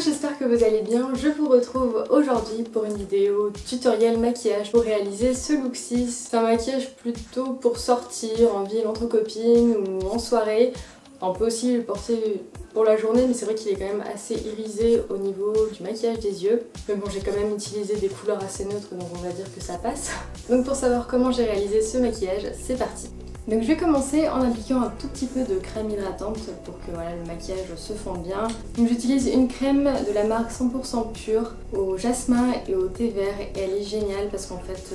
j'espère que vous allez bien. Je vous retrouve aujourd'hui pour une vidéo tutoriel maquillage pour réaliser ce look-ci. C'est un maquillage plutôt pour sortir en ville entre copines ou en soirée. On peut aussi le porter pour la journée, mais c'est vrai qu'il est quand même assez irisé au niveau du maquillage des yeux. Mais bon, j'ai quand même utilisé des couleurs assez neutres, donc on va dire que ça passe. Donc pour savoir comment j'ai réalisé ce maquillage, c'est parti. Donc je vais commencer en appliquant un tout petit peu de crème hydratante pour que voilà, le maquillage se fonde bien. Donc j'utilise une crème de la marque 100% pure au jasmin et au thé vert et elle est géniale parce qu'en fait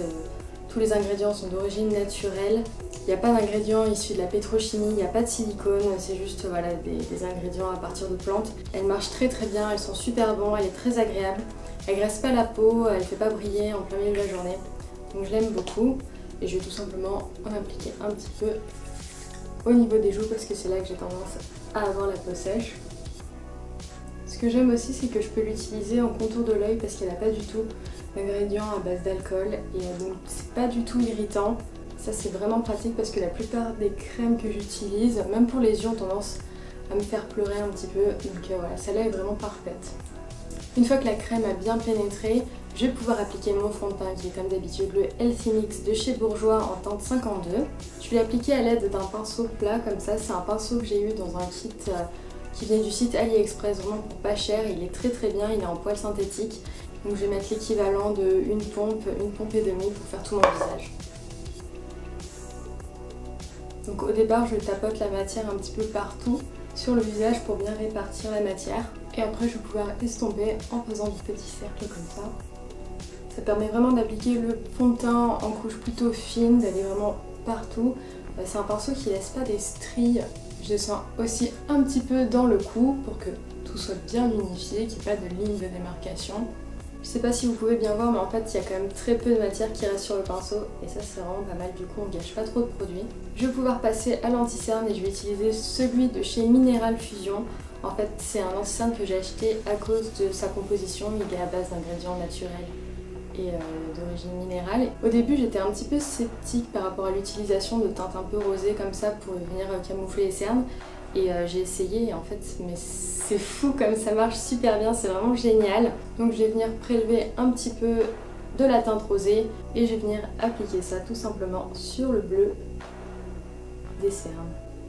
tous les ingrédients sont d'origine naturelle. Il n'y a pas d'ingrédients issus de la pétrochimie, il n'y a pas de silicone, c'est juste voilà, des ingrédients à partir de plantes. Elle marche très bien, elles sont super bons, elle est très agréable. Elle graisse pas la peau, elle fait pas briller en plein milieu de la journée. Donc je l'aime beaucoup. Et je vais tout simplement en appliquer un petit peu au niveau des joues parce que c'est là que j'ai tendance à avoir la peau sèche. Ce que j'aime aussi, c'est que je peux l'utiliser en contour de l'œil parce qu'elle n'a pas du tout d'ingrédients à base d'alcool et donc c'est pas du tout irritant. Ça c'est vraiment pratique parce que la plupart des crèmes que j'utilise, même pour les yeux, ont tendance à me faire pleurer un petit peu. Donc voilà, celle-là est vraiment parfaite. Une fois que la crème a bien pénétré, je vais pouvoir appliquer mon fond de teint qui est comme d'habitude le Healthy Mix de chez Bourjois en teinte 52. Je vais l'appliquer à l'aide d'un pinceau plat comme ça, c'est un pinceau que j'ai eu dans un kit qui vient du site AliExpress, vraiment pour pas cher, il est très bien, il est en poil synthétique. Donc je vais mettre l'équivalent de une pompe et demie pour faire tout mon visage. Donc au départ je tapote la matière un petit peu partout sur le visage pour bien répartir la matière. Et après je vais pouvoir estomper en faisant des petits cercles comme ça. Ça permet vraiment d'appliquer le fond de teint en couche plutôt fine, d'aller vraiment partout. C'est un pinceau qui laisse pas des stries. Je descends aussi un petit peu dans le cou pour que tout soit bien unifié, qu'il n'y ait pas de ligne de démarcation. Je sais pas si vous pouvez bien voir, mais en fait il y a quand même très peu de matière qui reste sur le pinceau et ça c'est vraiment pas mal, du coup on gâche pas trop de produits. Je vais pouvoir passer à l'anti-cerne et je vais utiliser celui de chez Mineral Fusion. En fait c'est un anti-cerne que j'ai acheté à cause de sa composition, il est à base d'ingrédients naturels et d'origine minérale. Au début j'étais un petit peu sceptique par rapport à l'utilisation de teintes un peu rosées comme ça pour venir camoufler les cernes. Et j'ai essayé et en fait mais c'est fou comme ça marche super bien, c'est vraiment génial. Donc je vais venir prélever un petit peu de la teinte rosée et je vais venir appliquer ça tout simplement sur le bleu des cernes.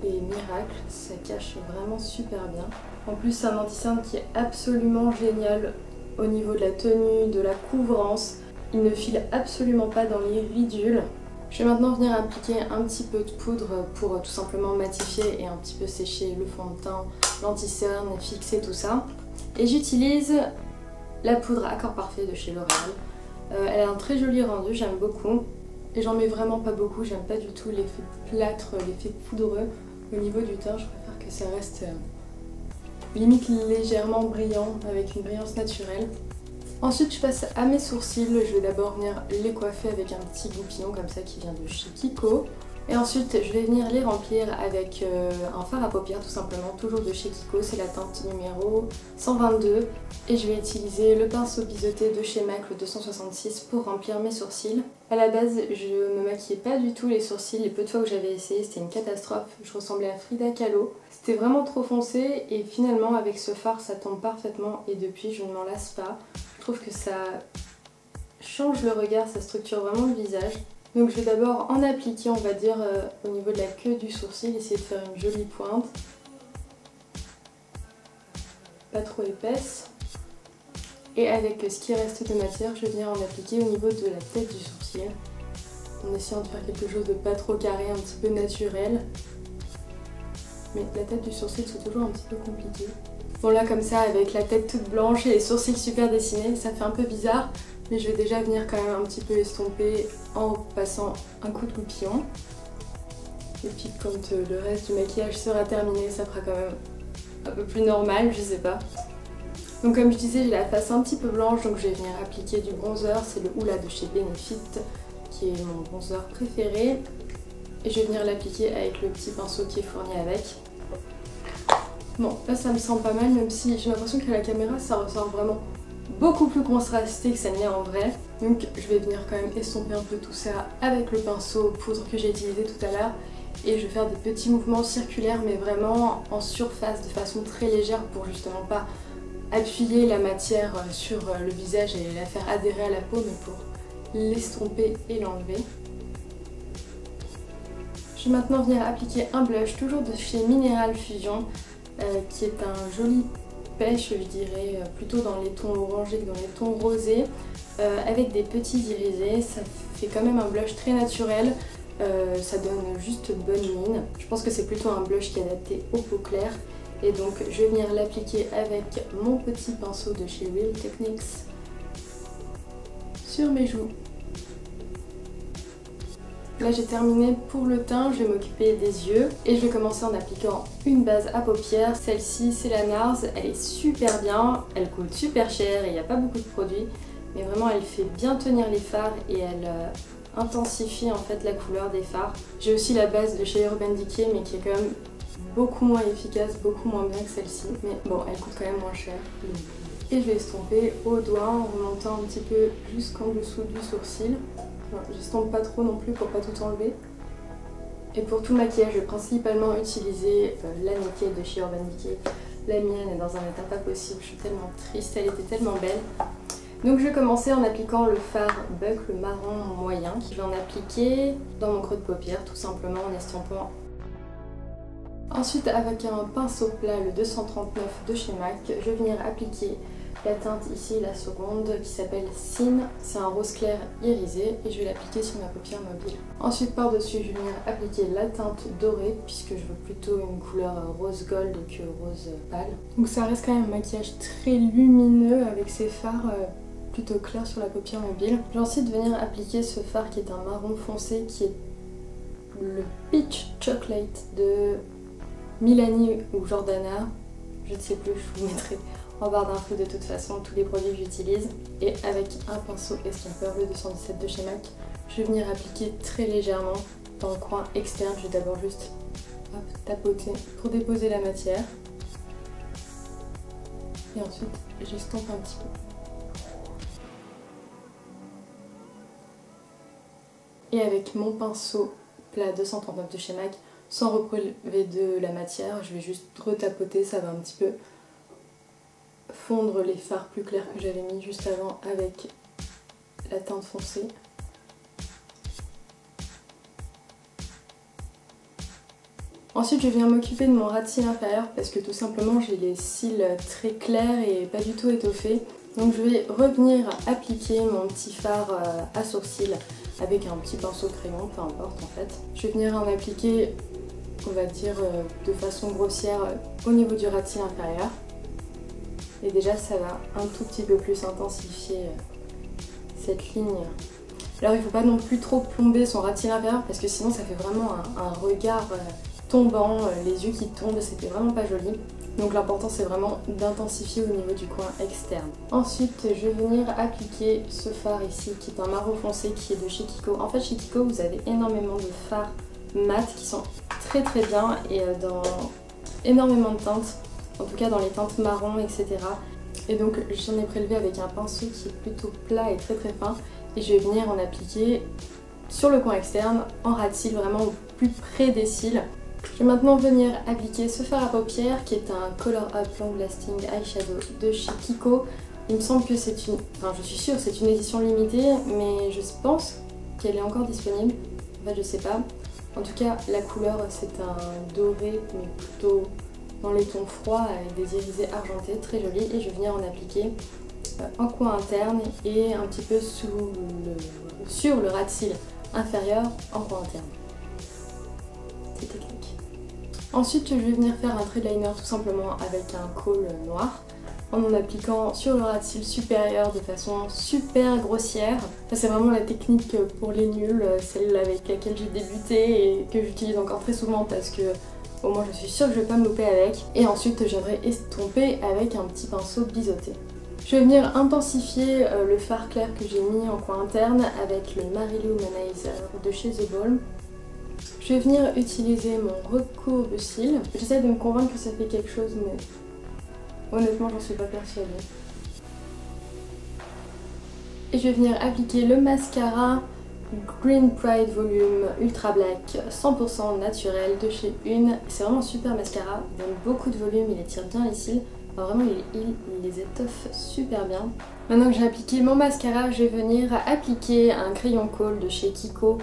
Et miracle, ça cache vraiment super bien. En plus c'est un anti-cerne qui est absolument génial au niveau de la tenue, de la couvrance. Il ne file absolument pas dans les ridules. Je vais maintenant venir appliquer un petit peu de poudre pour tout simplement matifier et un petit peu sécher le fond de teint, l'anti-cerne, fixer tout ça. Et j'utilise la poudre Accord Parfait de chez L'Oréal. Elle a un très joli rendu, j'aime beaucoup. Et j'en mets vraiment pas beaucoup, j'aime pas du tout l'effet plâtre, l'effet poudreux. Au niveau du teint, je préfère que ça reste limite légèrement brillant, avec une brillance naturelle. Ensuite je passe à mes sourcils, je vais d'abord venir les coiffer avec un petit goupillon comme ça qui vient de chez Kiko. Et ensuite je vais venir les remplir avec un fard à paupières tout simplement, toujours de chez Kiko, c'est la teinte numéro 122. Et je vais utiliser le pinceau biseauté de chez MAC, le 266, pour remplir mes sourcils. À la base je me maquillais pas du tout les sourcils, les peu de fois que j'avais essayé c'était une catastrophe, je ressemblais à Frida Kahlo. C'était vraiment trop foncé et finalement avec ce fard ça tombe parfaitement et depuis je ne m'en lasse pas. Je trouve que ça change le regard, ça structure vraiment le visage. Donc je vais d'abord en appliquer, on va dire, au niveau de la queue du sourcil, essayer de faire une jolie pointe. Pas trop épaisse. Et avec ce qui reste de matière, je vais venir en appliquer au niveau de la tête du sourcil. En essayant de faire quelque chose de pas trop carré, un petit peu naturel. Mais la tête du sourcil c'est toujours un petit peu compliqué. Bon là comme ça avec la tête toute blanche et les sourcils super dessinés, ça fait un peu bizarre. Mais je vais déjà venir quand même un petit peu estomper en passant un coup de goupillon. Et puis quand le reste du maquillage sera terminé, ça fera quand même un peu plus normal, je sais pas. Donc comme je disais, j'ai la face un petit peu blanche, donc je vais venir appliquer du bronzer. C'est le Hoola de chez Benefit, qui est mon bronzer préféré. Et je vais venir l'appliquer avec le petit pinceau qui est fourni avec. Bon, là ça me semble pas mal, même si j'ai l'impression qu'à la caméra ça ressort vraiment beaucoup plus contrasté que ça ne l'est en vrai. Donc je vais venir quand même estomper un peu tout ça avec le pinceau poudre que j'ai utilisé tout à l'heure. Et je vais faire des petits mouvements circulaires mais vraiment en surface de façon très légère pour justement pas appuyer la matière sur le visage et la faire adhérer à la peau, mais pour l'estomper et l'enlever. Je vais maintenant venir appliquer un blush, toujours de chez Mineral Fusion, qui est un joli pêche, je dirais, plutôt dans les tons orangés que dans les tons rosés, avec des petits irisés. Ça fait quand même un blush très naturel, ça donne juste bonne mine. Je pense que c'est plutôt un blush qui est adapté aux peaux claires. Et donc je vais venir l'appliquer avec mon petit pinceau de chez Real Techniques sur mes joues. Là j'ai terminé pour le teint, je vais m'occuper des yeux et je vais commencer en appliquant une base à paupières. Celle-ci c'est la NARS, elle est super bien, elle coûte super cher et il n'y a pas beaucoup de produits, mais vraiment elle fait bien tenir les fards et elle intensifie en fait la couleur des fards. J'ai aussi la base de chez Urban Decay mais qui est quand même beaucoup moins efficace, beaucoup moins bien que celle-ci, mais bon elle coûte quand même moins cher. Et je vais estomper au doigt en remontant un petit peu jusqu'en dessous du sourcil. J'estompe pas trop non plus pour pas tout enlever. Et pour tout le maquillage, je vais principalement utiliser la Naked de chez Urban Decay. La mienne est dans un état pas possible, je suis tellement triste, elle était tellement belle. Donc je vais commencer en appliquant le fard Buck, le marron moyen. Je vais en appliquer dans mon creux de paupière, tout simplement en estompant. Ensuite, avec un pinceau plat, le 239 de chez MAC, je vais venir appliquer la teinte ici, la seconde, qui s'appelle Sin. C'est un rose clair irisé et je vais l'appliquer sur ma paupière mobile. Ensuite, par-dessus, je vais venir appliquer la teinte dorée puisque je veux plutôt une couleur rose gold que rose pâle. Donc ça reste quand même un maquillage très lumineux avec ces fards plutôt clairs sur la paupière mobile. Je vais ensuite venir appliquer ce fard qui est un marron foncé qui est le Peach Chocolate de Milani ou Jordana. Je ne sais plus, je vous mettrai en barre d'infos de toute façon tous les produits que j'utilise. Et avec un pinceau estompeur, le 217 de chez MAC, je vais venir appliquer très légèrement dans le coin externe. Je vais d'abord juste tapoter pour déposer la matière. Et ensuite, j'estompe un petit peu. Et avec mon pinceau plat 239 de chez MAC, sans reprélever de la matière, je vais juste retapoter, ça va un petit peu fondre les fards plus clairs que j'avais mis juste avant avec la teinte foncée. Ensuite je viens m'occuper de mon ras de cils inférieur parce que tout simplement j'ai les cils très clairs et pas du tout étoffés. Donc je vais revenir appliquer mon petit fard à sourcils avec un petit pinceau crayon, peu importe en fait. Je vais venir en appliquer, on va dire de façon grossière au niveau du ras de cils inférieur. Et déjà ça va un tout petit peu plus intensifier cette ligne. Alors il ne faut pas non plus trop plomber son ras de cils inférieur parce que sinon ça fait vraiment un regard tombant, les yeux qui tombent, c'était vraiment pas joli. Donc l'important c'est vraiment d'intensifier au niveau du coin externe. Ensuite je vais venir appliquer ce fard ici qui est un marron foncé qui est de chez Kiko. En fait chez Kiko vous avez énormément de fards mat qui sont très bien et dans énormément de teintes. En tout cas dans les teintes marron, etc. Et donc j'en ai prélevé avec un pinceau qui est plutôt plat et très fin. Et je vais venir en appliquer sur le coin externe, en ras de cils, vraiment au plus près des cils. Je vais maintenant venir appliquer ce fard à paupières qui est un Color Up Long Lasting Eyeshadow de chez Kiko. Il me semble que c'est une... Enfin je suis sûre c'est une édition limitée, mais je pense qu'elle est encore disponible. En fait je sais pas. En tout cas la couleur c'est un doré mais plutôt dans les tons froids avec des irisés argentés, très joli. Et je vais venir en appliquer en coin interne et un petit peu sur le ras de cils inférieur en coin interne. C'est technique. Ensuite je vais venir faire un trait de liner tout simplement avec un kohl noir en appliquant sur le ras de cils supérieur de façon super grossière. C'est vraiment la technique pour les nuls, celle avec laquelle j'ai débuté et que j'utilise encore très souvent parce que au moins je suis sûre que je vais pas me louper avec. Et ensuite je viendrai estomper avec un petit pinceau biseauté. Je vais venir intensifier le fard clair que j'ai mis en coin interne avec le Mary-Lou Manizer de chez The Balm. Je vais venir utiliser mon recours de cils. J'essaie de me convaincre que ça fait quelque chose mais honnêtement j'en suis pas persuadée. Et je vais venir appliquer le mascara Green Pride Volume Ultra Black 100% naturel de chez Une. C'est vraiment un super mascara, il donne beaucoup de volume, il étire bien les cils. Enfin, vraiment il les étoffe super bien. Maintenant que j'ai appliqué mon mascara, je vais venir appliquer un crayon Kohl de chez Kiko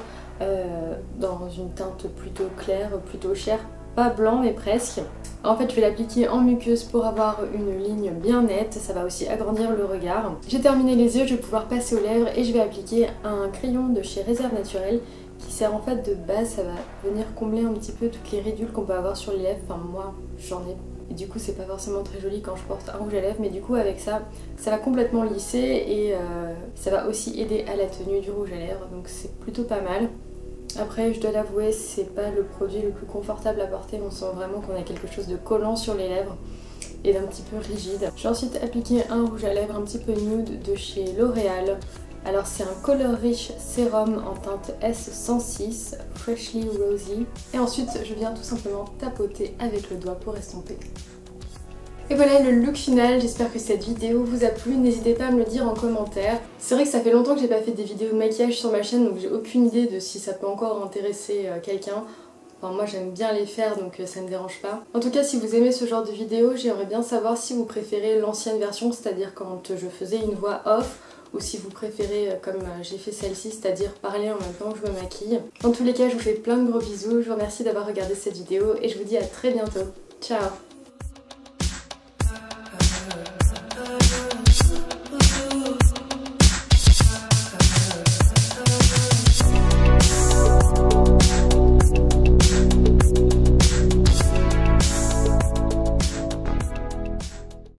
dans une teinte plutôt claire, plutôt chère, pas blanc mais presque. En fait je vais l'appliquer en muqueuse pour avoir une ligne bien nette, ça va aussi agrandir le regard. J'ai terminé les yeux, je vais pouvoir passer aux lèvres et je vais appliquer un crayon de chez Réserve Naturelle qui sert en fait de base, ça va venir combler un petit peu toutes les ridules qu'on peut avoir sur les lèvres, enfin moi j'en ai. Et du coup c'est pas forcément très joli quand je porte un rouge à lèvres, mais du coup avec ça, ça va complètement lisser et ça va aussi aider à la tenue du rouge à lèvres, donc c'est plutôt pas mal. Après je dois l'avouer, c'est pas le produit le plus confortable à porter, on sent vraiment qu'on a quelque chose de collant sur les lèvres et d'un petit peu rigide. Je vais ensuite appliquer un rouge à lèvres un petit peu nude de chez L'Oréal. Alors c'est un Color Rich Sérum en teinte S106, Freshly Rosy. Et ensuite je viens tout simplement tapoter avec le doigt pour estomper. Et voilà le look final, j'espère que cette vidéo vous a plu, n'hésitez pas à me le dire en commentaire. C'est vrai que ça fait longtemps que j'ai pas fait des vidéos de maquillage sur ma chaîne, donc j'ai aucune idée de si ça peut encore intéresser quelqu'un. Enfin moi j'aime bien les faire donc ça me dérange pas. En tout cas si vous aimez ce genre de vidéo, j'aimerais bien savoir si vous préférez l'ancienne version, c'est-à-dire quand je faisais une voix off, ou si vous préférez comme j'ai fait celle-ci, c'est-à-dire parler en même temps que je me maquille. En tous les cas je vous fais plein de gros bisous, je vous remercie d'avoir regardé cette vidéo et je vous dis à très bientôt. Ciao!